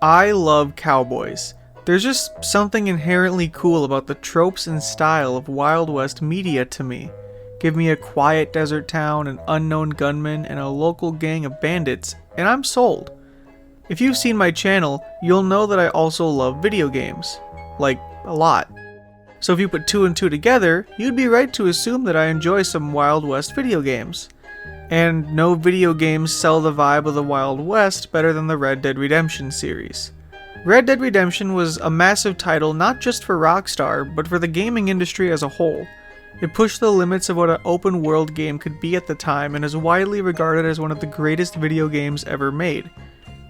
I love cowboys. There's just something inherently cool about the tropes and style of Wild West media to me. Give me a quiet desert town, an unknown gunman, and a local gang of bandits, and I'm sold. If you've seen my channel, you'll know that I also love video games. Like, a lot. So if you put two and two together, you'd be right to assume that I enjoy some Wild West video games. And no video games sell the vibe of the Wild West better than the Red Dead Redemption series. Red Dead Redemption was a massive title not just for Rockstar, but for the gaming industry as a whole. It pushed the limits of what an open world game could be at the time and is widely regarded as one of the greatest video games ever made.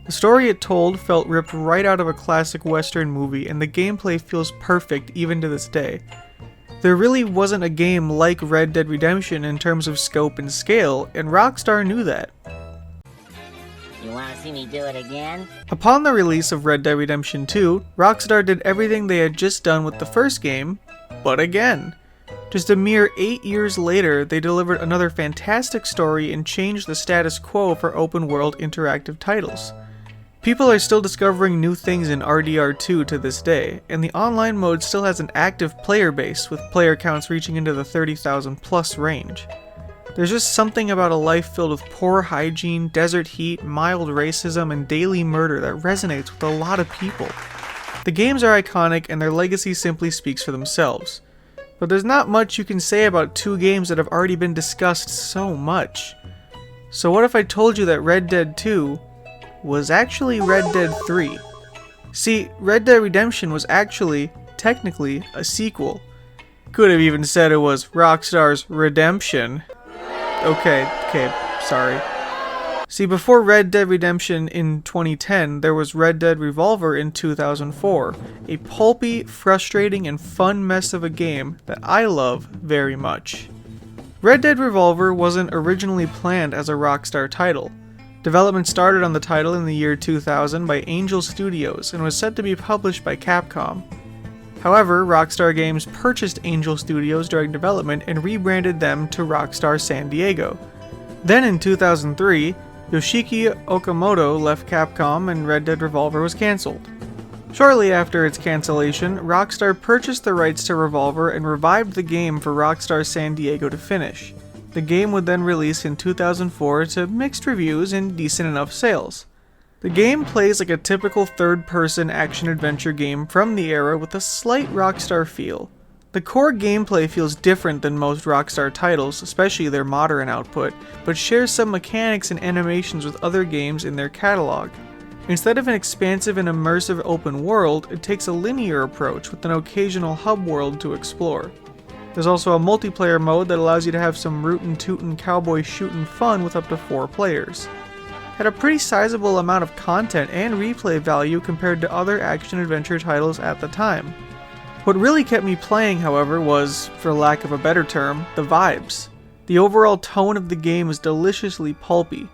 The story it told felt ripped right out of a classic Western movie, and the gameplay feels perfect even to this day. There really wasn't a game like Red Dead Redemption in terms of scope and scale, and Rockstar knew that. You wanna see me do it again? Upon the release of Red Dead Redemption 2, Rockstar did everything they had just done with the first game, but again. Just a mere 8 years later, they delivered another fantastic story and changed the status quo for open-world interactive titles. People are still discovering new things in RDR2 to this day, and the online mode still has an active player base, with player counts reaching into the 30,000 plus range. There's just something about a life filled with poor hygiene, desert heat, mild racism, and daily murder that resonates with a lot of people. The games are iconic, and their legacy simply speaks for themselves. But there's not much you can say about two games that have already been discussed so much. So what if I told you that Red Dead 2 was actually Red Dead 3? See, Red Dead Redemption was actually, technically, a sequel. Could have even said it was Rockstar's Redemption. Okay, sorry. See, before Red Dead Redemption in 2010, there was Red Dead Revolver in 2004, a pulpy, frustrating, and fun mess of a game that I love very much. Red Dead Revolver wasn't originally planned as a Rockstar title. Development started on the title in the year 2000 by Angel Studios and was set to be published by Capcom. However, Rockstar Games purchased Angel Studios during development and rebranded them to Rockstar San Diego. Then in 2003, Yoshiki Okamoto left Capcom and Red Dead Revolver was cancelled. Shortly after its cancellation, Rockstar purchased the rights to Revolver and revived the game for Rockstar San Diego to finish. The game would then release in 2004 to mixed reviews and decent enough sales. The game plays like a typical third-person action-adventure game from the era with a slight Rockstar feel. The core gameplay feels different than most Rockstar titles, especially their modern output, but shares some mechanics and animations with other games in their catalog. Instead of an expansive and immersive open world, it takes a linear approach with an occasional hub world to explore. There's also a multiplayer mode that allows you to have some rootin' tootin' cowboy shootin' fun with up to 4 players. Had a pretty sizable amount of content and replay value compared to other action-adventure titles at the time. What really kept me playing, however, was, for lack of a better term, the vibes. The overall tone of the game is deliciously pulpy.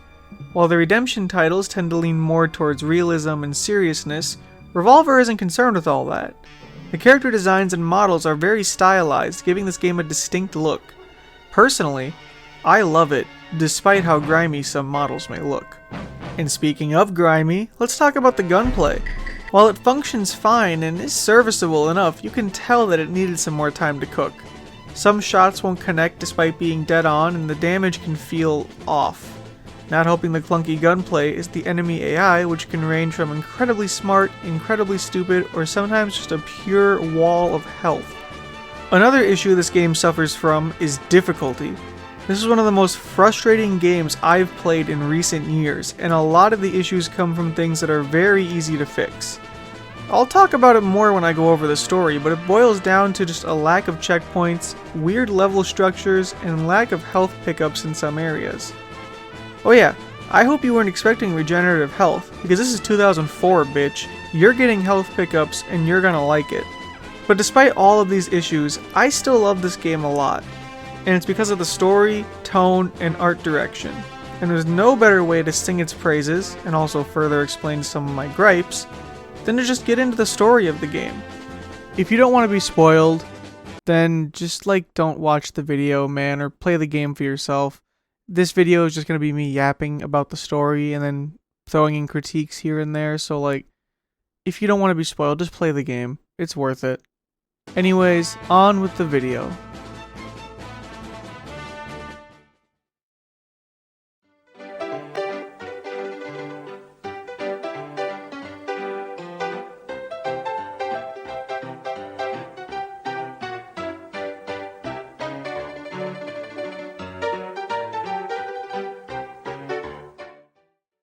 While the Redemption titles tend to lean more towards realism and seriousness, Revolver isn't concerned with all that. The character designs and models are very stylized, giving this game a distinct look. Personally, I love it, despite how grimy some models may look. And speaking of grimy, let's talk about the gunplay. While it functions fine and is serviceable enough, you can tell that it needed some more time to cook. Some shots won't connect despite being dead on, and the damage can feel off. Not helping the clunky gunplay is the enemy AI, which can range from incredibly smart, incredibly stupid, or sometimes just a pure wall of health. Another issue this game suffers from is difficulty. This is one of the most frustrating games I've played in recent years, and a lot of the issues come from things that are very easy to fix. I'll talk about it more when I go over the story, but it boils down to just a lack of checkpoints, weird level structures, and lack of health pickups in some areas. Oh yeah, I hope you weren't expecting regenerative health, because this is 2004, bitch. You're getting health pickups, and you're gonna like it. But despite all of these issues, I still love this game a lot. And it's because of the story, tone, and art direction. And there's no better way to sing its praises, and also further explain some of my gripes, than to just get into the story of the game. If you don't want to be spoiled, then just don't watch the video, man, or play the game for yourself. This video is just going to be me yapping about the story and then throwing in critiques here and there, so if you don't want to be spoiled, just play the game. It's worth it. Anyways, on with the video.